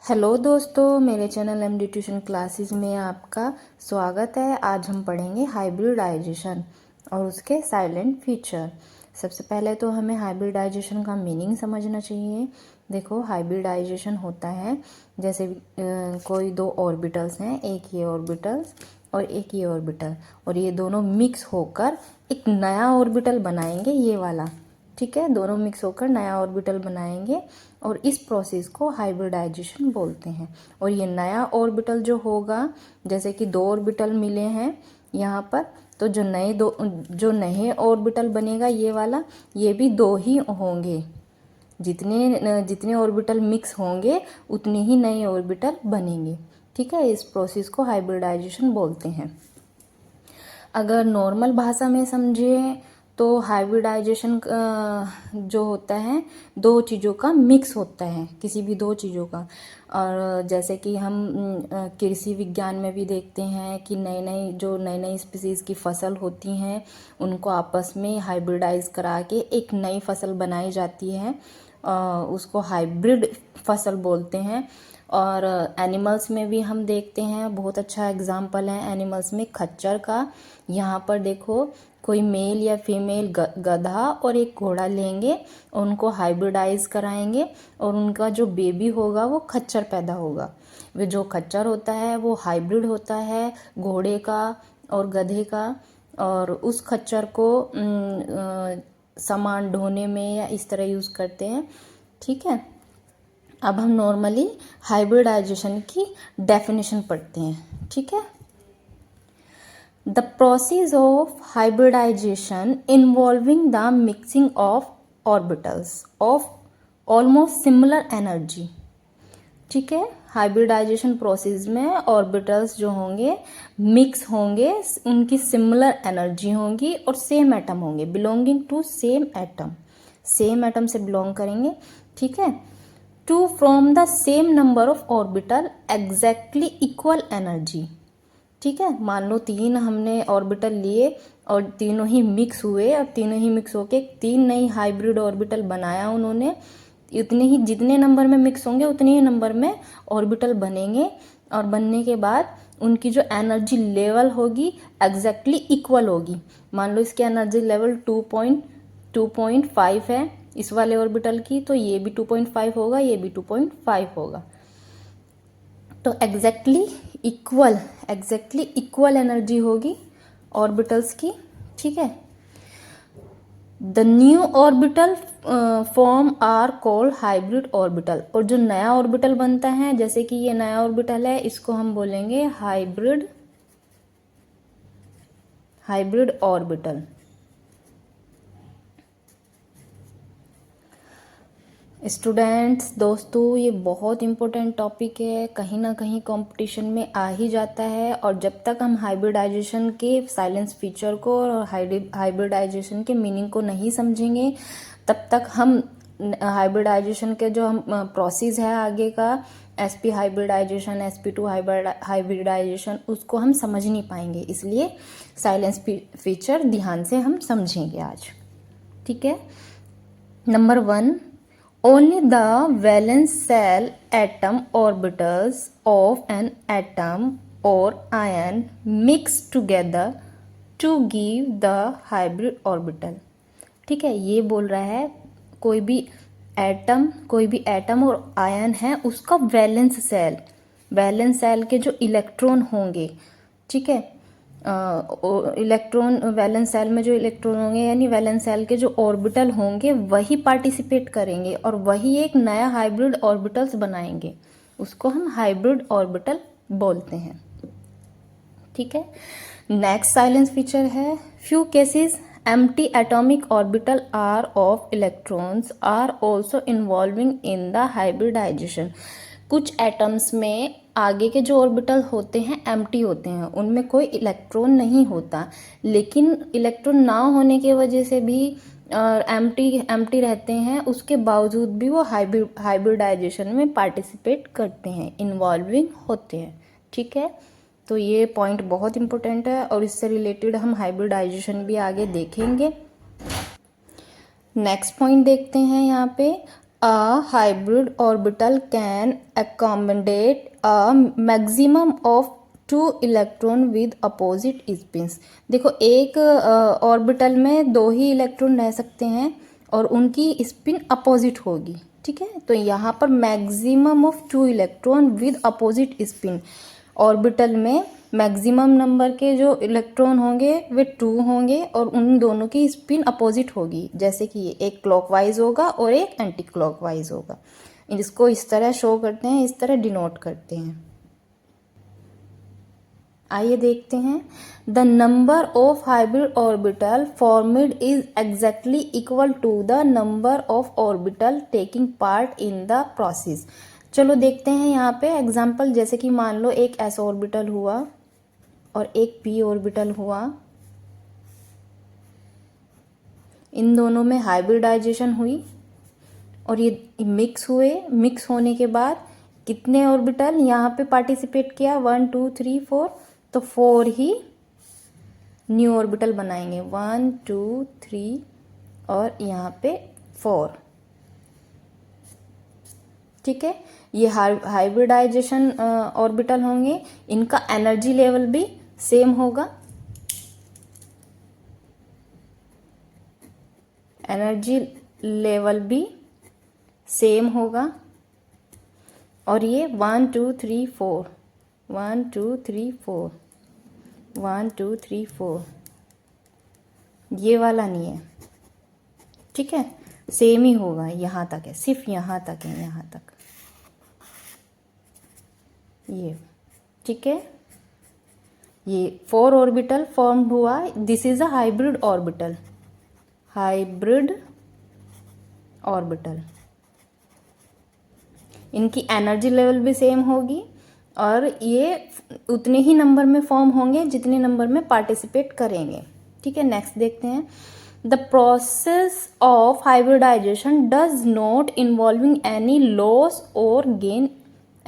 Hello दोस्तों, मेरे channel MD tuition classes में आपका स्वागत है। आज हम पढ़ेंगे हाइब्रिडाइजेशन और उसके साइलेंट फीचर। सबसे पहले तो हमें हाइब्रिडाइजेशन का मीनिंग समझना चाहिए। देखो, हाइब्रिडाइजेशन होता है जैसे कोई दो ऑर्बिटल्स हैं, एक ये ऑर्बिटल्स और एक ये ऑर्बिटल, और ये दोनों मिक्स होकर एक नया ऑर्बिटल बनाएंगे, ये वाला। ठीक है, दोनों मिक्स होकर नया ऑर्बिटल बनाएंगे और इस प्रोसेस को हाइब्रिडाइजेशन बोलते हैं। और ये नया ऑर्बिटल जो होगा, जैसे कि दो ऑर्बिटल मिले हैं यहाँ पर, तो जो नए ऑर्बिटल बनेगा ये वाला, ये भी दो ही होंगे। जितने ऑर्बिटल मिक्स होंगे उतने ही नए ऑर्बिटल बनेंगे। ठीक है, इस प्रोसेस को हाइब्रिडाइजेशन बोलते हैं। अगर नॉर्मल भाषा में समझें तो हाइब्रिडाइजेशन जो होता है, दो चीज़ों का मिक्स होता है, किसी भी दो चीज़ों का। और जैसे कि हम कृषि विज्ञान में भी देखते हैं कि नई नई स्पीसीज़ की फसल होती हैं, उनको आपस में हाइब्रिडाइज करा के एक नई फसल बनाई जाती है, उसको हाइब्रिड फसल बोलते हैं। और एनिमल्स में भी हम देखते हैं, बहुत अच्छा एग्जाम्पल है एनिमल्स में खच्चर का। यहाँ पर देखो, कोई मेल या फीमेल गधा और एक घोड़ा लेंगे, उनको हाइब्रिडाइज कराएंगे और उनका जो बेबी होगा वो खच्चर पैदा होगा। वे जो खच्चर होता है वो हाइब्रिड होता है घोड़े का और गधे का, और उस खच्चर को सामान ढोने में या इस तरह यूज़ करते हैं। ठीक है, अब हम नॉर्मली हाइब्रिडाइजेशन की डेफिनेशन पढ़ते हैं। ठीक है, the process of hybridization involving the mixing of orbitals of almost similar energy. ठीक है, हाइब्रिडाइजेशन प्रोसेस में ऑर्बिटल्स जो होंगे मिक्स होंगे, उनकी सिमिलर एनर्जी होंगी और सेम एटम होंगे, बिलोंगिंग टू सेम एटम से बिलोंग करेंगे। ठीक है, to from the same number of orbital exactly equal energy. ठीक है, मान लो तीन हमने ऑर्बिटल लिए और तीनों ही मिक्स हुए, और तीनों ही मिक्स होके तीन नई हाइब्रिड ऑर्बिटल बनाया उन्होंने। इतने ही जितने नंबर में मिक्स होंगे उतने ही नंबर में ऑर्बिटल बनेंगे, और बनने के बाद उनकी जो एनर्जी लेवल होगी एग्जैक्टली इक्वल होगी। मान लो इसकी एनर्जी लेवल 2.5 है इस वाले ऑर्बिटल की, तो ये भी 2.5 होगा, ये भी 2.5 होगा। तो एग्जैक्टली इक्वल एनर्जी होगी ऑर्बिटल्स की। ठीक है, the new orbital form are called hybrid orbital. और जो नया ऑर्बिटल बनता है, जैसे कि ये नया ऑर्बिटल है, इसको हम बोलेंगे हाइब्रिड ऑर्बिटल। स्टूडेंट्स, दोस्तों, ये बहुत इम्पोर्टेंट टॉपिक है, कहीं ना कहीं कंपटीशन में आ ही जाता है। और जब तक हम हाइब्रिडाइजेशन के साइलेंस फीचर को और हाइब्रिडाइजेशन के मीनिंग को नहीं समझेंगे, तब तक हम हाइब्रिडाइजेशन के जो हम प्रोसेस है आगे का, sp हाइब्रिडाइजेशन, sp2 हाइब्रिडाइजेशन, उसको हम समझ नहीं पाएंगे। इसलिए साइलेंस फीचर ध्यान से हम समझेंगे आज। ठीक है, number 1, only the valence shell atom orbitals of an atom or ion mix together to give the hybrid orbital। ठीक है, ये बोल रहा है कोई भी एटम और आयन है, उसका वैलेंस सेल के जो इलेक्ट्रॉन होंगे, ठीक है, इलेक्ट्रॉन वैलेंस सेल में जो इलेक्ट्रॉन होंगे यानी वैलेंस सेल के जो ऑर्बिटल होंगे वही पार्टिसिपेट करेंगे और वही एक नया हाइब्रिड ऑर्बिटल्स बनाएंगे, उसको हम हाइब्रिड ऑर्बिटल बोलते हैं। ठीक है, नेक्स्ट साइलेंस फीचर है, few cases empty atomic orbital are of electrons are also involving in the hybridization। कुछ एटम्स में आगे के जो ऑर्बिटल होते हैं एम्प्टी होते हैं, उनमें कोई इलेक्ट्रॉन नहीं होता, लेकिन इलेक्ट्रॉन ना होने की वजह से भी एम्प्टी रहते हैं, उसके बावजूद भी वो हाइब्रिडाइजेशन में पार्टिसिपेट करते हैं, इन्वॉल्विंग होते हैं। ठीक है, तो ये पॉइंट बहुत इंपॉर्टेंट है और इससे रिलेटेड हम हाइब्रिडाइजेशन भी आगे देखेंगे। नेक्स्ट पॉइंट देखते हैं यहाँ पे, A hybrid orbital can accommodate a maximum of 2 electron with opposite spins. देखो एक ऑर्बिटल में 2 ही इलेक्ट्रॉन रह सकते हैं और उनकी स्पिन अपोजिट होगी। ठीक है, तो यहाँ पर maximum of 2 electron with opposite spin. Orbital में मैक्सिमम नंबर के जो इलेक्ट्रॉन होंगे वे 2 होंगे और उन दोनों की स्पिन अपोजिट होगी, जैसे कि एक क्लॉकवाइज होगा और एक एंटी क्लॉकवाइज होगा। इसको इस तरह शो करते हैं, इस तरह डिनोट करते हैं। आइए देखते हैं। The number of hybrid orbital formed is exactly equal to the number of orbital taking part in the process. चलो देखते हैं यहाँ पे एग्जाम्पल, जैसे कि मान लो एक एस ऑर्बिटल हुआ और एक पी ऑर्बिटल हुआ। इन दोनों में हाइब्रिडाइजेशन हुई और ये मिक्स हुए। मिक्स होने के बाद कितने ऑर्बिटल यहाँ पे पार्टिसिपेट किया? 1 2 3 4, तो 4 ही न्यू ऑर्बिटल बनाएंगे। 1 2 3 और यहाँ पे 4। ठीक है, ये हाइब्रिडाइजेशन ऑर्बिटल होंगे। इनका एनर्जी लेवल भी सेम होगा। एनर्जी लेवल भी सेम होगा। और ये 1 2 3 4, 1 2 3 4, 1 2 3 4, ये वाला नहीं है। ठीक है, सेम ही होगा। यहाँ तक है, सिर्फ यहाँ तक है, यहाँ तक ये। ठीक है, ये 4 ऑर्बिटल फॉर्म्ड हुआ। This is a hybrid orbital. Hybrid orbital, इनकी एनर्जी लेवल भी सेम होगी और ये उतने ही नंबर में फॉर्म होंगे जितने नंबर में पार्टिसिपेट करेंगे। ठीक है, नेक्स्ट देखते हैं। The process of hybridization does not involving any loss और गेन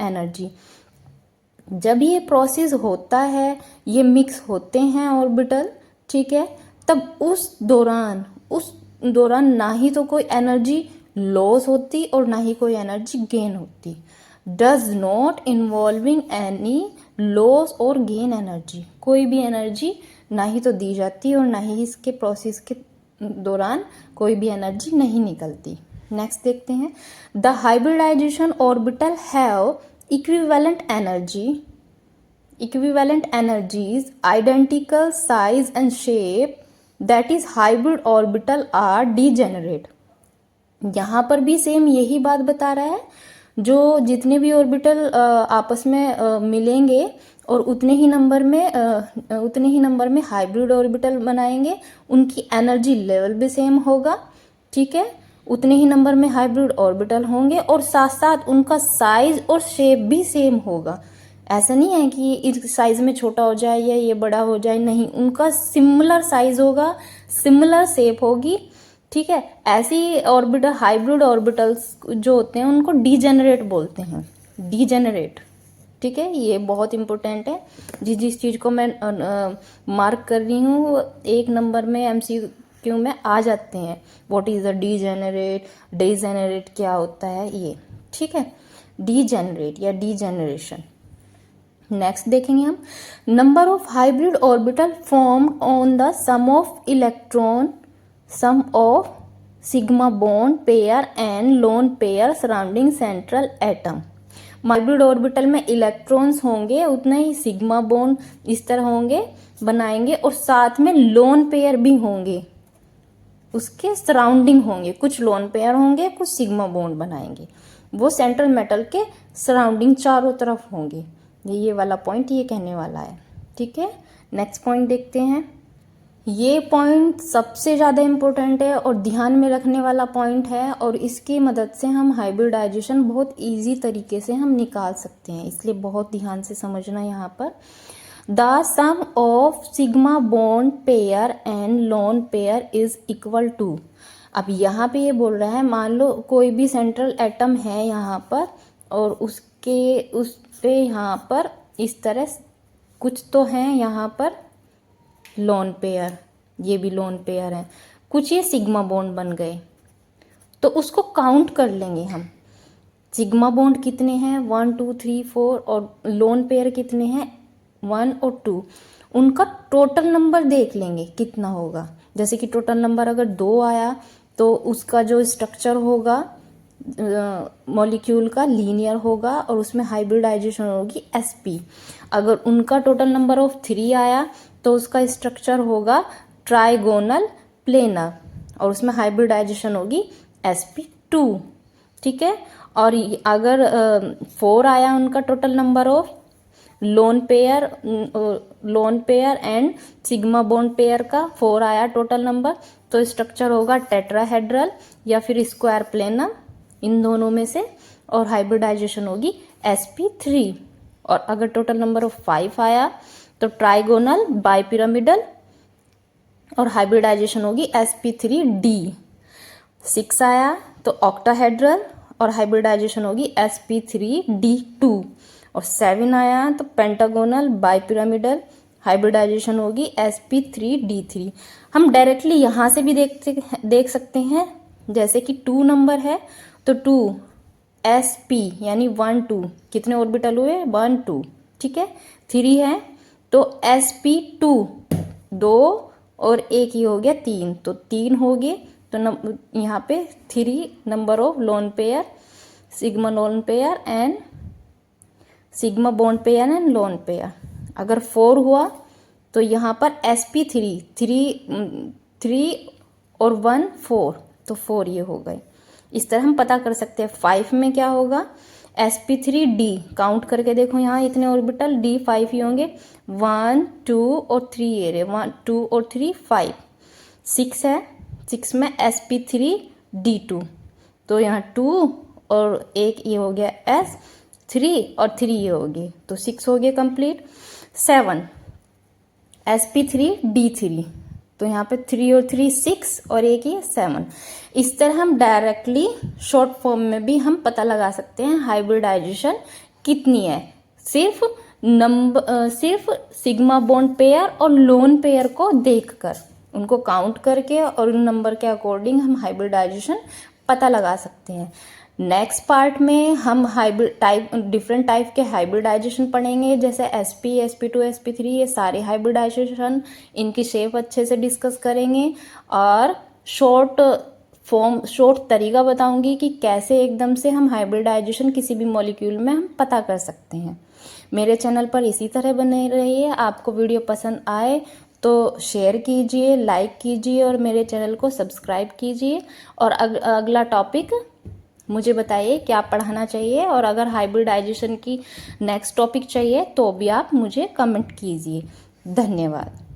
एनर्जी। जब ये प्रोसेस होता है, ये मिक्स होते हैं ऑर्बिटल, ठीक है, तब उस दौरान ना ही तो कोई एनर्जी लॉस होती और ना ही कोई एनर्जी गेन होती। Does not involving any loss और गेन एनर्जी, कोई भी एनर्जी ना ही तो दी जाती और ना ही इसके प्रोसेस के दौरान कोई भी एनर्जी नहीं निकलती। नेक्स्ट देखते हैं। The hybridization orbital have equivalent energies, identical size and shape, that is hybrid orbital are degenerate। यहाँ पर भी सेम यही बात बता रहा है। जो जितने भी ऑर्बिटल आपस में मिलेंगे और उतने ही नंबर में हाइब्रिड ऑर्बिटल बनाएंगे, उनकी एनर्जी लेवल भी सेम होगा। ठीक है, उतने ही नंबर में हाइब्रिड ऑर्बिटल होंगे और साथ साथ उनका साइज और शेप भी सेम होगा। ऐसा नहीं है कि इस साइज में छोटा हो जाए या ये बड़ा हो जाए, नहीं, उनका सिमिलर साइज होगा, सिमिलर शेप होगी। ठीक है, ऐसी ऑर्बिटल हाइब्रिड ऑर्बिटल्स जो होते हैं उनको डीजेनरेट बोलते हैं। डीजेनरेट, ठीक है, ये बहुत इंपॉर्टेंट है। जिस चीज़ को मैं मार्क कर रही हूँ 1 नंबर में MCQ में आ जाते हैं। What is a degenerate, degenerate क्या होता है ये। ठीक है, डीजेनरेट या डीजेनरेशन। नेक्स्ट देखेंगे हम। Number of hybrid orbital form on the sum of sigma bond pair and lone pair surrounding central atom. Hybrid orbital में इलेक्ट्रॉन्स होंगे, उतने ही सिग्मा बॉन्ड इस तरह होंगे बनाएंगे और साथ में लोन पेयर भी होंगे, उसके सराउंडिंग होंगे। कुछ लोन पेयर होंगे, कुछ सिग्मा बॉन्ड बनाएंगे, वो सेंट्रल मेटल के सराउंडिंग चारों तरफ होंगे। ये वाला पॉइंट ये कहने वाला है। ठीक है, नेक्स्ट पॉइंट देखते हैं। ये पॉइंट सबसे ज़्यादा इम्पोर्टेंट है और ध्यान में रखने वाला पॉइंट है और इसकी मदद से हम हाइब्रिडाइजेशन बहुत इजी तरीके से हम निकाल सकते हैं, इसलिए बहुत ध्यान से समझना यहाँ पर। The sum of sigma bond pair and lone pair is equal to. अब यहाँ पे ये बोल रहा है, मान लो कोई भी सेंट्रल एटम है यहाँ पर और उस पे यहाँ पर इस तरह कुछ तो है यहाँ पर लोन पेयर, ये भी लोन पेयर है, कुछ ये सिग्मा बॉन्ड बन गए। तो उसको काउंट कर लेंगे हम। सिग्मा बॉन्ड कितने हैं, 1 2 3 4, और लोन पेयर कितने हैं, 1 और 2। उनका टोटल नंबर देख लेंगे कितना होगा। जैसे कि टोटल नंबर अगर 2 आया तो उसका जो स्ट्रक्चर होगा मॉलिक्यूल का लीनियर होगा और उसमें हाइब्रिडाइजेशन होगी sp। अगर उनका टोटल नंबर ऑफ 3 आया तो उसका स्ट्रक्चर होगा ट्राइगोनल प्लेनर और उसमें हाइब्रिडाइजेशन होगी sp2। ठीक है। और अगर 4 आया उनका total number of lone pair and sigma bond pair का 4 आया टोटल नंबर, तो स्ट्रक्चर होगा टेट्राहेड्रल या फिर स्क्वायर प्लेनर, इन दोनों में से, और हाइब्रिडाइजेशन होगी sp3। और अगर टोटल नंबर ऑफ 5 आया तो ट्राइगोनल बाइपिरामिडल और हाइब्रिडाइजेशन होगी sp3d। 6 आया तो ऑक्टाहेड्रल और हाइब्रिडाइजेशन होगी sp3d2। और 7 आया तो पेंटागोनल बाइपिरामिडल, हाइब्रिडाइजेशन होगी sp3d3। हम डायरेक्टली यहाँ से भी देख सकते हैं। जैसे कि 2 नंबर है तो 2 sp यानी 1 2 कितने ऑर्बिटल हुए, 1 2। ठीक है। 3 है तो sp2 2 और एक ही हो गया 3, तो 3 हो गए। तो यहाँ पे 3 number of lone pair, sigma lone pair and sigma bond pair and lone pair. अगर 4 हुआ तो यहाँ पर sp3 3 और 1 4, तो 4 ये हो गए। इस तरह हम पता कर सकते हैं। 5 में क्या होगा, sp3d, काउंट करके देखो यहाँ इतने ऑर्बिटल, d 5 ही होंगे, 1 2 और 3 ये रहे, 1 2 और 3 5। 6 है, 6 में sp3d2, तो यहाँ 2 और एक ये हो गया s3 और 3 ये हो गए, तो 6 हो गए कंप्लीट। 7 sp3d3, तो यहाँ पे 3 और 3 6 और एक ये 7। इस तरह हम डायरेक्टली शॉर्ट फॉर्म में भी हम पता लगा सकते हैं हाइब्रिडाइजेशन कितनी है, सिर्फ सिग्मा बॉन्ड पेयर और लोन पेयर को देखकर, उनको काउंट करके और उन नंबर के अकॉर्डिंग हम हाइब्रिडाइजेशन पता लगा सकते हैं। नेक्स्ट पार्ट में हम डिफरेंट टाइप के हाइब्रिडाइजेशन पढ़ेंगे, जैसे sp sp2 sp3, ये सारे हाइब्रिडाइजेशन, इनकी शेप अच्छे से डिस्कस करेंगे और शॉर्ट तरीका बताऊंगी कि कैसे एकदम से हम हाइब्रिडाइजेशन किसी भी मॉलिक्यूल में हम पता कर सकते हैं। मेरे चैनल पर इसी तरह बने रहिए। आपको वीडियो पसंद आए तो शेयर कीजिए, लाइक कीजिए और मेरे चैनल को सब्सक्राइब कीजिए। और अगला टॉपिक मुझे बताइए क्या पढ़ाना चाहिए, और अगर हाइब्रिडाइजेशन की नेक्स्ट टॉपिक चाहिए तो भी आप मुझे कमेंट कीजिए। धन्यवाद।